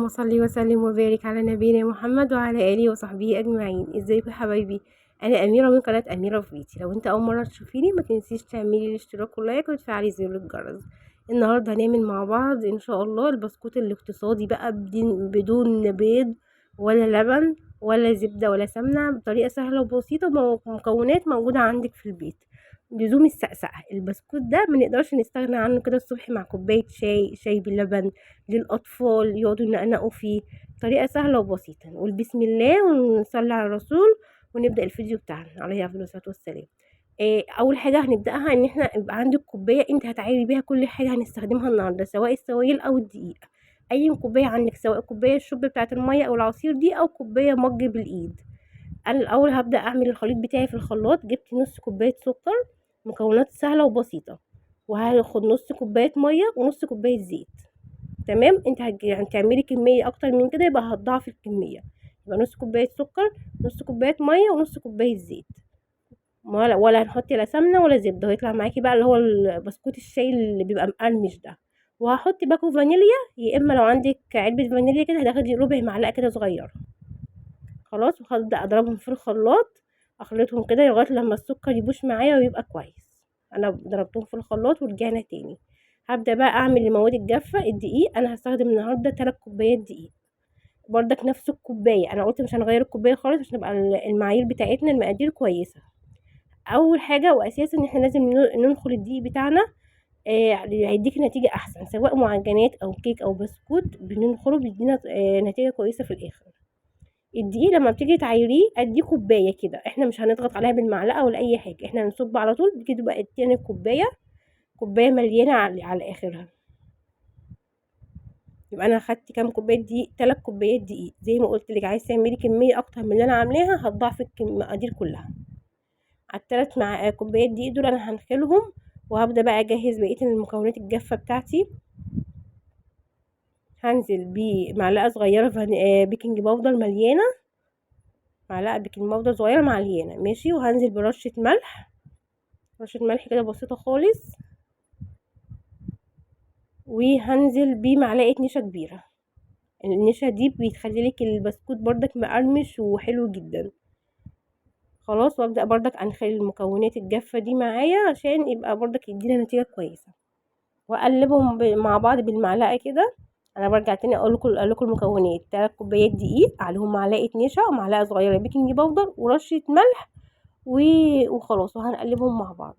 اللهم صل وسلم وبارك على نبينا محمد وعلى آله وصحبه أجمعين. ازيكم يا حبايبي؟ أنا أميرة من قناة أميرة في بيتي. لو انت أول مرة تشوفيني ما تنسيش تعملي الاشتراك واللايك وتفعلي زر الجرس. النهاردة هنعمل مع بعض إن شاء الله البسكوت الاقتصادي بقى بدون بيض ولا لبن ولا زبدة ولا سمنة، بطريقة سهلة وبسيطة ومكونات موجودة عندك في البيت. لزوم السقسقة البسكوت ده ما نقدرش نستغنى عنه كده الصبح مع كوباية شاي باللبن للأطفال يقعدوا ينقنقوا فيه. طريقة سهلة وبسيطة، نقول بسم الله ونصلي على الرسول ونبدأ الفيديو بتاعنا عليه أفضل الصلاة والسلام. أول حاجة هنبدأها إن احنا يبقى عندك كوباية انت هتعايري بيها كل حاجة هنستخدمها النهاردة، سواء السوائل أو الدقيق. أي كوباية عندك، سواء كوباية الشوب بتاعة المية أو العصير دي أو كوباية مج بالإيد. أنا الأول هبدأ أعمل الخليط بتاعي في الخلاط. جبت نص كوباية سكر، مكونات سهلة وبسيطة، وهاخد نص كوباية مية ونص كوباية زيت. تمام، انت هتعملي كمية اكتر من كده يبقى هتضاعفي الكمية، يبقى نص كوباية سكر، نص كوباية مية ونص كوباية زيت. ولا هنحطي لا سمنة ولا زبدة، ويطلع معاكي بقى اللي هو بسكوت الشاي اللي بيبقى مقرمش ده. وهحط باكو فانيليا، يا اما لو عندك علبة فانيليا كده هتاخدي ربع معلقة كده صغيرة. خلاص، وهبدأ اضربهم في الخلاط، اخلطهم كده لغاية لما السكر يبوش معايا ويبقى كويس. انا ضربتهم في الخلاط ورجعنا تاني. هبدأ بقى اعمل المواد الجافة. الدقيق انا هستخدم النهاردة 3 كوبايات دقيق، بردك نفس الكوباية. انا قلت مش هنغير الكوباية خالص عشان تبقى المعايير بتاعتنا المقادير كويسة. اول حاجة واساسا ان احنا لازم ننخل الدقيق بتاعنا، هيديك نتيجة احسن، سواء معجنات او كيك او بسكوت بننخله بيدينا نتيجة كويسة في الاخر. الدقيق لما بتيجي تعايريه اديه كوبايه كده، احنا مش هنضغط عليها بالمعلقه ولا اي حاجه، احنا هنصب على طول كده بقى تاني كوبايه، كوبايه مليانه على اخرها. يبقى انا اخدت كام كوبايه دقيق؟ 3 كوبايات دقيق. زي ما قلت لك، عايز تعملي كميه اكتر من اللي انا عاملاها هتضاعفي المقادير كلها. على الثلاث مع كوبايات دقيق دول انا هنخلهم، وهبدا بقى اجهز بقيه المكونات الجافه بتاعتي. هنزل بمعلقه صغيره بيكنج باودر مليانه، معلقه بيكنج باودر صغيره مليانه ماشي. وهنزل برشه ملح، رشه ملح كده بسيطه خالص. وهنزل بمعلقه نشا كبيره، النشا دي بتخلي لك البسكوت بردك مقرمش وحلو جدا. خلاص، وابدا بردك انخل المكونات الجافه دي معايا عشان يبقى بردك يدينا نتيجه كويسه، واقلبهم مع بعض بالمعلقه كده. انا برجع تاني اقول لكم المكونات: 3 كوبايات دقيق، عليهم معلقه نشا ومعلقه صغيره بيكنج باودر ورشه ملح وخلاص، وهنقلبهم مع بعض.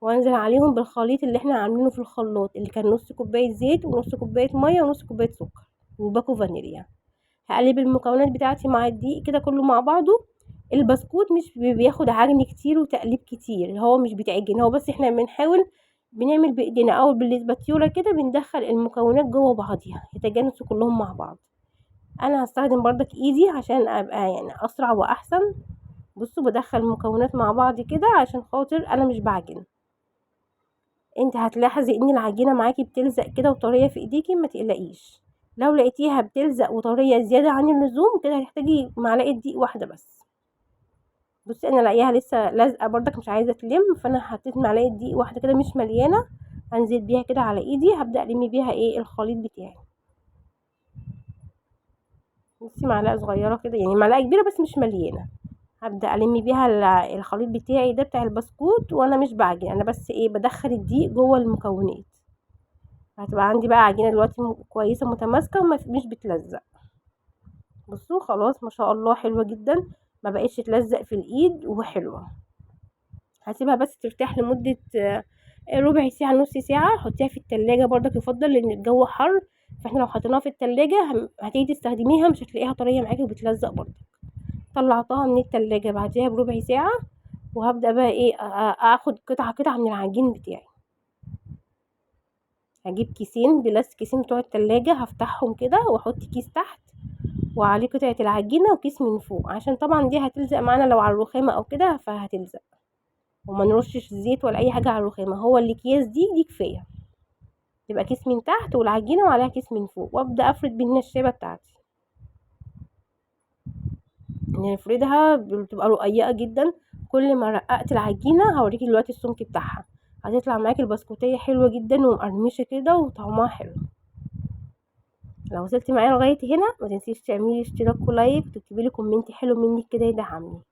وانزل عليهم بالخليط اللي احنا عاملينه في الخلاط، اللي كان نص كوبايه زيت ونص كوبايه ميه ونص كوبايه سكر وباكو فانيليا. هقلب المكونات بتاعتي مع الدقيق كده كله مع بعضه. البسكوت مش بياخد عجن كتير وتقليب كتير، هو مش بيتعجن، هو بس احنا بنحاول بنعمل بايدينا او بالسباتيولا كده، بندخل المكونات جوه بعضيها يتجانسوا كلهم مع بعض. انا هستخدم بردك ايدي عشان ابقى يعني اسرع واحسن. بصوا، بدخل المكونات مع بعض كده عشان خاطر انا مش بعجن. انت هتلاحظي ان العجينه معاكي بتلزق كده وطريه في ايديكي، ما تقلقيش. لو لقيتيها بتلزق وطريه زياده عن اللزوم كده هتحتاجي معلقه دقيق واحده بس. بصي، انا لاقيها لسه لازقه بردك مش عايزه تلم، فانا حطيت معلقه دقيق واحده كده مش مليانه، هنزل بيها كده على ايدي. هبدا الم بيها الخليط بتاعي. بصي، معلقه صغيره كده، يعني معلقه كبيره بس مش مليانه. هبدا الم بيها الخليط بتاعي ده بتاع البسكوت، وانا مش بعجن، انا بس بدخل الدقيق جوه المكونات. هتبقى عندي بقى عجينه دلوقتي كويسه متماسكه ومش بتلزق. بصوا، خلاص ما شاء الله حلوه جدا، ما بقتش تلزق في الايد وحلوه. هسيبها بس ترتاح لمده ربع ساعه نص ساعه. حطيها في التلاجة برضك، يفضل لان الجو حر، فاحنا لو حطيناها في التلاجة هتيجي تستخدميها مش هتلاقيها طريه معاكي وبتلزق برضك. طلعتها من التلاجة بعدها بربع ساعه، وهبدا بقى اخد قطعه قطعه من العجين بتاعي. هجيب كيسين كيسين بتوع التلاجة، هفتحهم كده واحط كيس تحت وعليه قطعة العجينة وكيس من فوق، عشان طبعا دي هتلزق معانا لو على الرخامة او كده فهتلزق. وما نرشش زيت ولا اي حاجة على الرخامة، هو الاكياس دي كفاية. يبقى كيس من تحت والعجينة وعليها كيس من فوق، وابدأ افرد بالنشابة بتاعتي. نفردها بتبقى رقيقة جدا. كل ما رققت العجينة هوريكي دلوقتي السمك بتاعها، هتطلع معاكي البسكوتية حلوة جدا ومقرمشة كده وطعمها حلو. لو وصلتي معايا لغاية هنا ما تنسيش تعملي اشتراك ولايك وتكتبي لي كومنت حلو منك كده يدعمني.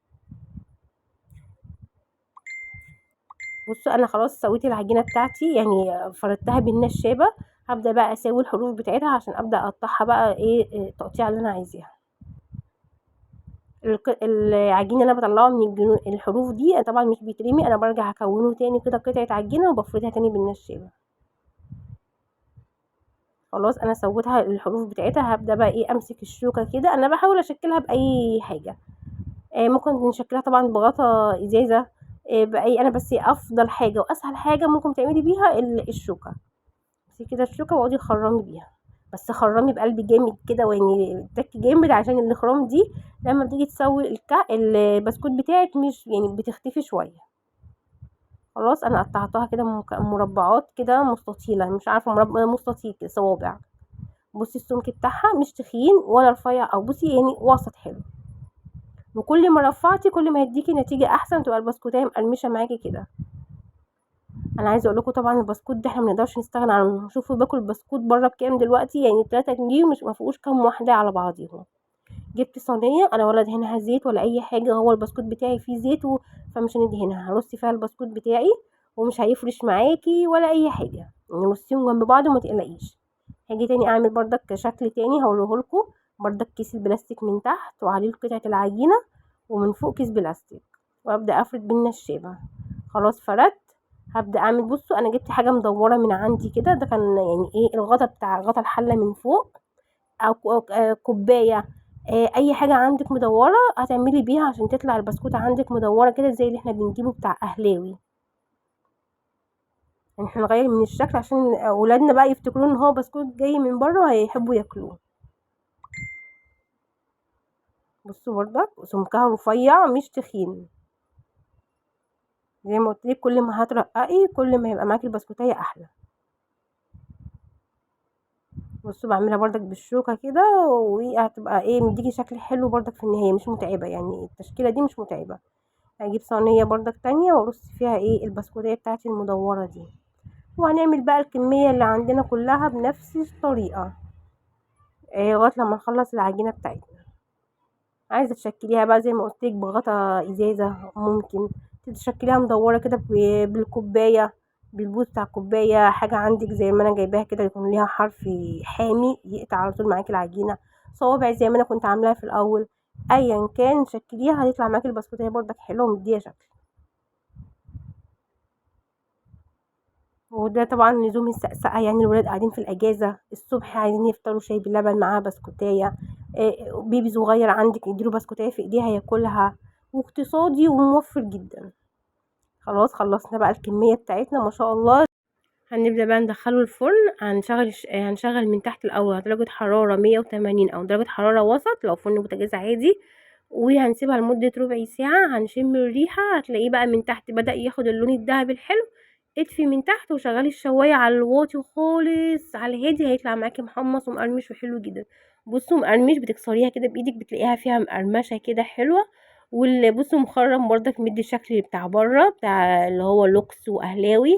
بصوا انا خلاص سويت العجينة بتاعتي، يعني فردتها بالنشابة. هبدأ بقى اسوي الحروف بتاعتها عشان ابدأ اقطعها بقى ايه التقطيع اللي انا عايزاها. العجين اللي انا بطلعه من الحروف دي طبعا مش بيترمي، انا برجع اكونه تاني كده قطعة عجينة وبفردها تاني بالنشابة. خلاص انا سويتها الحروف بتاعتها، هبدأ بقى ايه امسك الشوكة كده، انا بحاول اشكلها باي حاجة. ممكن نشكلها طبعا بغطا ازازة، باي انا بس افضل حاجة واسهل حاجة ممكن تعملي بيها الشوكة. بس كده الشوكة واقعدي خرمي بيها، بس خرمي بقلب جامد كده، ويعني تك جامد عشان الاخرام دي لما بتيجي تسوي البسكوت بتاعك مش يعني بتختفي شوية. خلاص انا قطعتها كده مربعات كده مستطيلة، مش عارفة مربع مستطيل كده صوابع. بصي السمك بتاعها مش تخين ولا رفيع، او بصي يعني وسط حلو. وكل ما رفعتي كل ما هيديكي نتيجة احسن، تبقى البسكوتية مقرمشة معاكي كده. انا عايزه اقول لكم طبعا البسكوت ده احنا ما نقدرش نستغنى عنه. شوفوا باكل بسكوت بره بكام دلوقتي، يعني 3 جنيه مش ما فيهوش كام واحده على بعضيهم. جبت صينيه انا ولا دهنها زيت ولا اي حاجه، هو البسكوت بتاعي فيه زيت فمش هندهنها، هرصي فيها البسكوت بتاعي ومش هيفرش معاكي ولا اي حاجه، يعني رصيهم جنب بعض وما تقلقيش. هاجي تاني اعمل بردك شكل تاني هوريهولكم. بردك كيس البلاستيك من تحت وعليه قطعه العجينه، ومن فوق كيس بلاستيك، وابدا افرد بالنشابه. خلاص فردت. هبدا اعمل، بصوا انا جبت حاجه مدوره من عندي كده، ده كان يعني ايه الغطا بتاع غطا الحله من فوق، او كوبايه. اي حاجه عندك مدوره هتعملي بيها عشان تطلع البسكوت عندك مدوره كده زي اللي احنا بنجيبه بتاع اهلاوي. يعني احنا نغير من الشكل عشان اولادنا بقى يفتكروا ان هو بسكوت جاي من بره وهيحبوا ياكلوه. بصوا برضك سمكها رفيع مش تخين. زي ما قلت لك كل ما هترققي كل ما هيبقى معاكي البسكوتيه احلى. بصوا بعملها برضك بالشوكة كده، وهتبقى ايه مديكي شكل حلو برضك في النهاية، مش متعبة يعني التشكيلة دي مش متعبة. هجيب صينية برضك تانية وارص فيها ايه البسكوتية بتاعتي المدورة دي، وهنعمل بقى الكمية اللي عندنا كلها بنفس الطريقة، لغاية لما نخلص العجينة بتاعتنا. عايزة تشكليها بقى زي ما قلتلك بغطا ازازة، ممكن تشكليها مدورة كده بالكوباية، بالبوز بتاع الكوباية، حاجة عندك زي ما انا جايباها كده يكون ليها حرف حامي يقطع على طول معاكي العجينة. صوابع زي ما انا كنت عاملاها في الاول. ايا كان شكليها هيطلع معاكي البسكوتيه برضك حلوه ومديه شكل. وده طبعا لزوم السقسقه، يعني الولاد قاعدين في الاجازه الصبح عايزين يفطروا شاي باللبن معاها بسكوتيه. بيبي صغير عندك اديله بسكوتيه في ايديها ياكلها، واقتصادي وموفر جدا. خلاص خلصنا بقى الكميه بتاعتنا ما شاء الله. هنبدأ بقى ندخله الفرن. هنشغل من تحت الأول على درجة حرارة 180 أو درجة حرارة وسط لو فرن بوتاجاز عادي، وهنسيبها لمدة ربع ساعة. هنشم الريحة هتلاقيه بقى من تحت بدأ ياخد اللون الذهبي الحلو. اطفي من تحت وشغلي الشواية على الواطي خالص، على الهادي، هيطلع معاكي محمص ومقرمش وحلو جدا. بصوا مقرمش بتكسريها كده بايدك بتلاقيها فيها مقرمشة كده حلوة. بصوا مخرم برضك مدي الشكل بتاع بره بتاع اللي هو لوكس واهلاوي.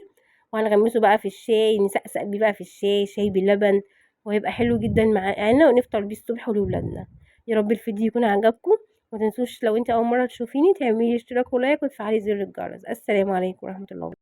وهنغمسه بقى في الشاي، نسقسق بيه بقى في الشاي، شاي بلبن، وهيبقى حلو جدا معانا ونفطر بيه الصبح ولولادنا. يا رب الفيديو يكون عجبكم. ما تنسوش لو انت اول مره تشوفيني تعملي اشتراك ولايك وتفعلي زر الجرس. السلام عليكم ورحمه الله.